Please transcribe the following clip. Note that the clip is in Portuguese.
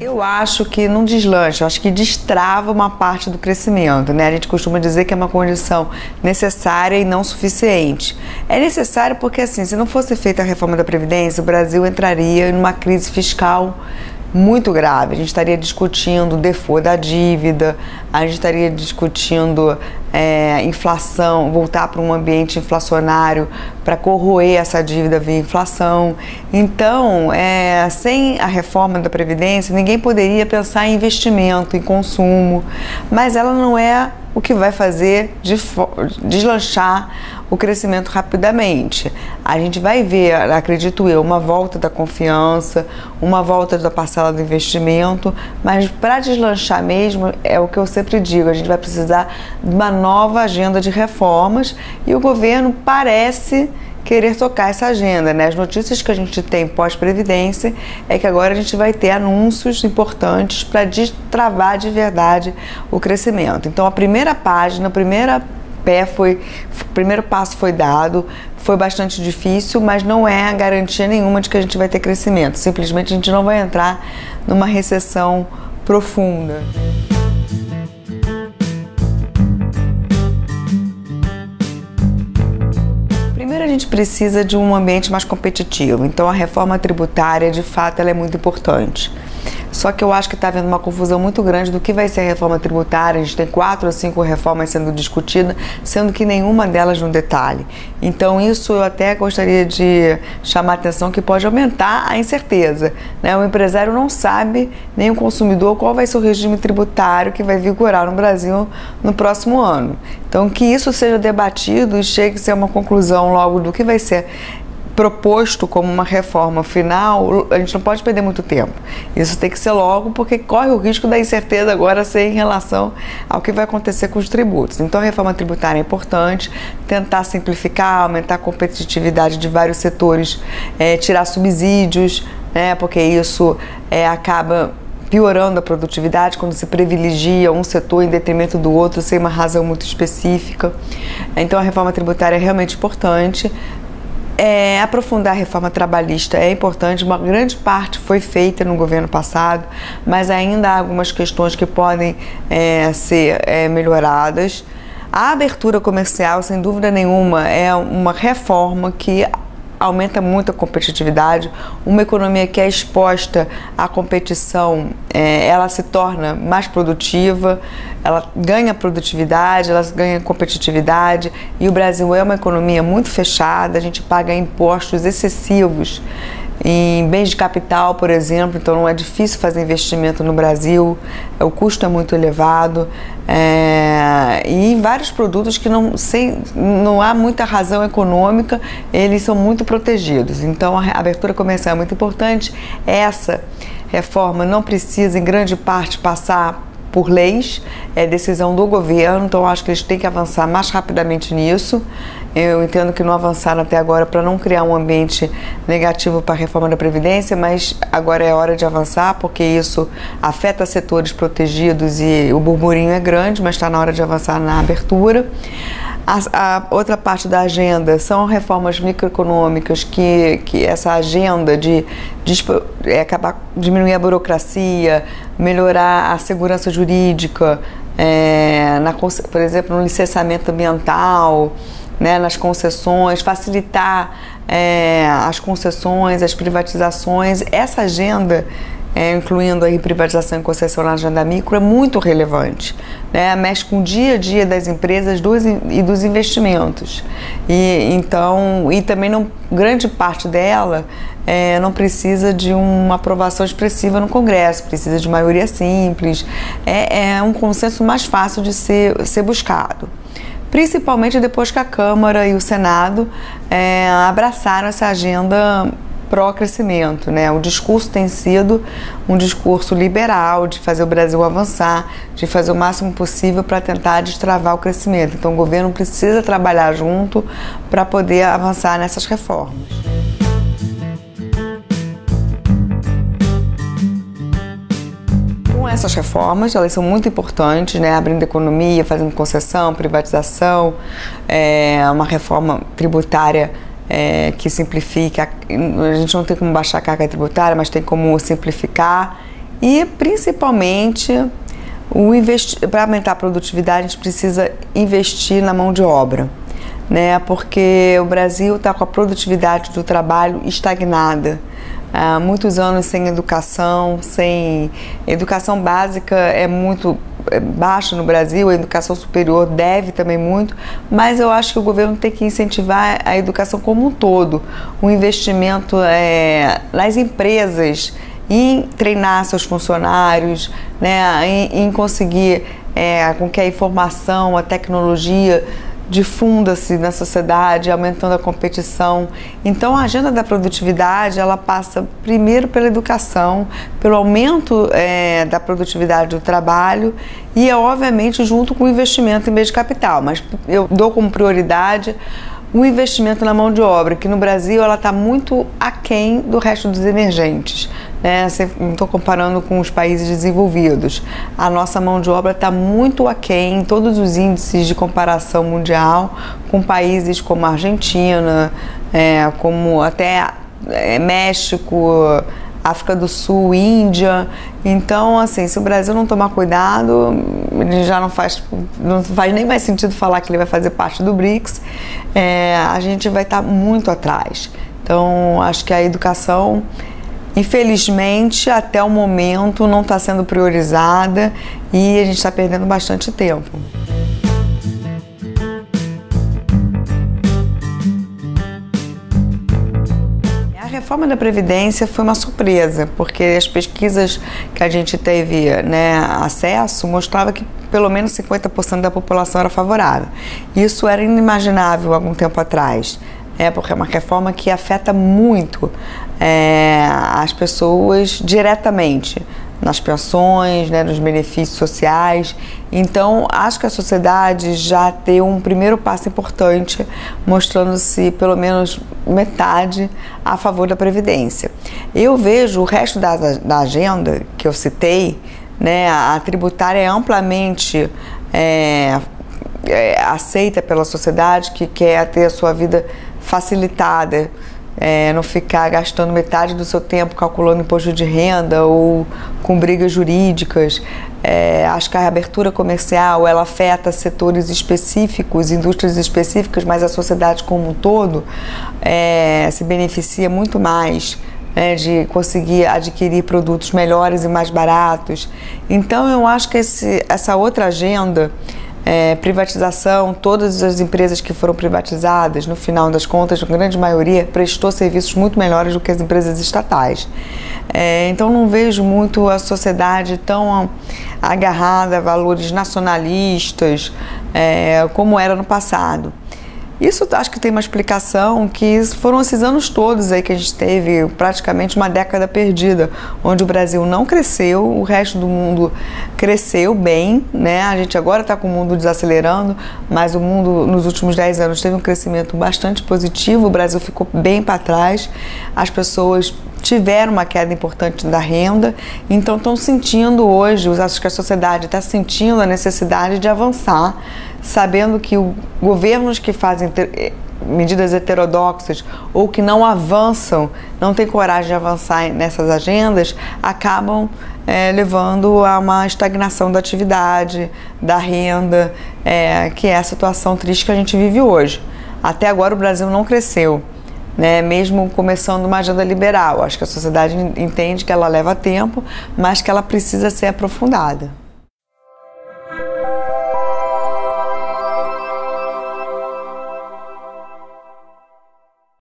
Eu acho que não deslancha, eu acho que destrava uma parte do crescimento, né? A gente costuma dizer que é uma condição necessária e não suficiente. É necessário porque, assim, se não fosse feita a reforma da Previdência, o Brasil entraria numa crise fiscal muito grave. A gente estaria discutindo o default da dívida, a gente estaria discutindo inflação, voltar para um ambiente inflacionário para corroer essa dívida via inflação. Então, sem a reforma da Previdência, ninguém poderia pensar em investimento, em consumo, mas ela não é o que vai fazer deslanchar o crescimento rapidamente. A gente vai ver, acredito eu, uma volta da confiança, uma volta da parcela do investimento, mas para deslanchar mesmo, é o que eu sempre digo, a gente vai precisar de uma nova agenda de reformas e o governo parece querer tocar essa agenda, né? As notícias que a gente tem pós-previdência é que agora a gente vai ter anúncios importantes para destravar de verdade o crescimento. Então, a primeira página, o primeiro passo foi dado, foi bastante difícil, mas não é garantia nenhuma de que a gente vai ter crescimento. Simplesmente a gente não vai entrar numa recessão profunda. Primeiro, a gente precisa de um ambiente mais competitivo, então a reforma tributária, de fato, ela é muito importante. Só que eu acho que está havendo uma confusão muito grande do que vai ser a reforma tributária. A gente tem 4 ou 5 reformas sendo discutidas, sendo que nenhuma delas no detalhe. Então isso eu até gostaria de chamar a atenção que pode aumentar a incerteza, né? O empresário não sabe, nem o consumidor, qual vai ser o regime tributário que vai vigorar no Brasil no próximo ano. Então que isso seja debatido e chegue a ser uma conclusão logo do que vai ser proposto como uma reforma final, a gente não pode perder muito tempo. Isso tem que ser logo, porque corre o risco da incerteza agora ser em relação ao que vai acontecer com os tributos. Então a reforma tributária é importante, tentar simplificar, aumentar a competitividade de vários setores, tirar subsídios, né, porque isso acaba piorando a produtividade quando se privilegia um setor em detrimento do outro sem uma razão muito específica. Então a reforma tributária é realmente importante. Aprofundar a reforma trabalhista é importante, uma grande parte foi feita no governo passado, mas ainda há algumas questões que podem ser melhoradas. A abertura comercial, sem dúvida nenhuma, é uma reforma que aumenta muito a competitividade. Uma economia que é exposta à competição, ela se torna mais produtiva, ela ganha produtividade, ela ganha competitividade, e o Brasil é uma economia muito fechada, a gente paga impostos excessivos em bens de capital, por exemplo, então não é difícil fazer investimento no Brasil, o custo é muito elevado, e em vários produtos que não há muita razão econômica, eles são muito protegidos. Então a abertura comercial é muito importante. Essa reforma não precisa, em grande parte, passar por leis, é decisão do governo, então acho que eles têm que avançar mais rapidamente nisso. Eu entendo que não avançaram até agora para não criar um ambiente negativo para a reforma da Previdência, mas agora é hora de avançar, porque isso afeta setores protegidos e o burburinho é grande, mas está na hora de avançar na abertura. A outra parte da agenda são reformas microeconômicas, que essa agenda de acabar, diminuir a burocracia, melhorar a segurança jurídica, por exemplo, no licenciamento ambiental, né, nas concessões, facilitar as concessões, as privatizações. Essa agenda, incluindo aí privatização e concessão na agenda micro, é muito relevante, né? Mexe com o dia a dia das empresas e dos investimentos. E também grande parte dela não precisa de uma aprovação expressiva no Congresso, precisa de maioria simples, é um consenso mais fácil de ser buscado. Principalmente depois que a Câmara e o Senado abraçaram essa agenda pró-crescimento, né? O discurso tem sido um discurso liberal, de fazer o Brasil avançar, de fazer o máximo possível para tentar destravar o crescimento. Então o governo precisa trabalhar junto para poder avançar nessas reformas. Essas reformas, elas são muito importantes, né? Abrindo economia, fazendo concessão, privatização, uma reforma tributária que simplifica. A gente não tem como baixar a carga tributária, mas tem como simplificar E principalmente para aumentar a produtividade, a gente precisa investir na mão de obra, né? Porque o Brasil está com a produtividade do trabalho estagnada. Há muitos anos sem educação básica é muito baixa no Brasil, a educação superior deve também muito, mas eu acho que o governo tem que incentivar a educação como um todo, o investimento nas empresas, em treinar seus funcionários, né, em conseguir com que a informação, a tecnologia difunda-se na sociedade, aumentando a competição. Então, a agenda da produtividade, ela passa primeiro pela educação, pelo aumento da produtividade do trabalho e, obviamente, junto com o investimento em meio de capital. Mas eu dou como prioridade o investimento na mão de obra, que no Brasil ela está muito aquém do resto dos emergentes, né? Não estou comparando com os países desenvolvidos. A nossa mão de obra está muito aquém em todos os índices de comparação mundial com países como a Argentina, como até México, África do Sul, Índia. Então, assim, se o Brasil não tomar cuidado, ele já não faz nem mais sentido falar que ele vai fazer parte do BRICS, a gente vai estar muito atrás. Então, acho que a educação, infelizmente, até o momento, não está sendo priorizada e a gente está perdendo bastante tempo. A reforma da Previdência foi uma surpresa, porque as pesquisas que a gente teve acesso mostravam que pelo menos 50% da população era favorável. Isso era inimaginável há algum tempo atrás, porque é uma reforma que afeta muito as pessoas diretamente, nas pensões, nos benefícios sociais. Então, acho que a sociedade já deu um primeiro passo importante, mostrando-se pelo menos metade a favor da Previdência. Eu vejo o resto da agenda que eu citei, a tributária é amplamente aceita pela sociedade, que quer ter a sua vida facilitada, não ficar gastando metade do seu tempo calculando imposto de renda ou com brigas jurídicas. Acho que a reabertura comercial ela afeta setores específicos, indústrias específicas, mas a sociedade como um todo se beneficia muito mais de conseguir adquirir produtos melhores e mais baratos. Então eu acho que essa outra agenda, privatização, todas as empresas que foram privatizadas, no final das contas, a grande maioria prestou serviços muito melhores do que as empresas estatais. Então não vejo muito a sociedade tão agarrada a valores nacionalistas como era no passado. Isso acho que tem uma explicação, que foram esses anos todos aí que a gente teve praticamente uma década perdida, onde o Brasil não cresceu, o resto do mundo cresceu bem, A gente agora está com o mundo desacelerando, mas o mundo nos últimos 10 anos teve um crescimento bastante positivo, o Brasil ficou bem para trás, as pessoas tiveram uma queda importante da renda, então estão sentindo hoje, acho que a sociedade está sentindo a necessidade de avançar, sabendo que governos que fazem medidas heterodoxas ou que não avançam, não têm coragem de avançar nessas agendas, acabam levando a uma estagnação da atividade, da renda, que é a situação triste que a gente vive hoje. Até agora o Brasil não cresceu, mesmo começando uma agenda liberal. Acho que a sociedade entende que ela leva tempo, mas que ela precisa ser aprofundada.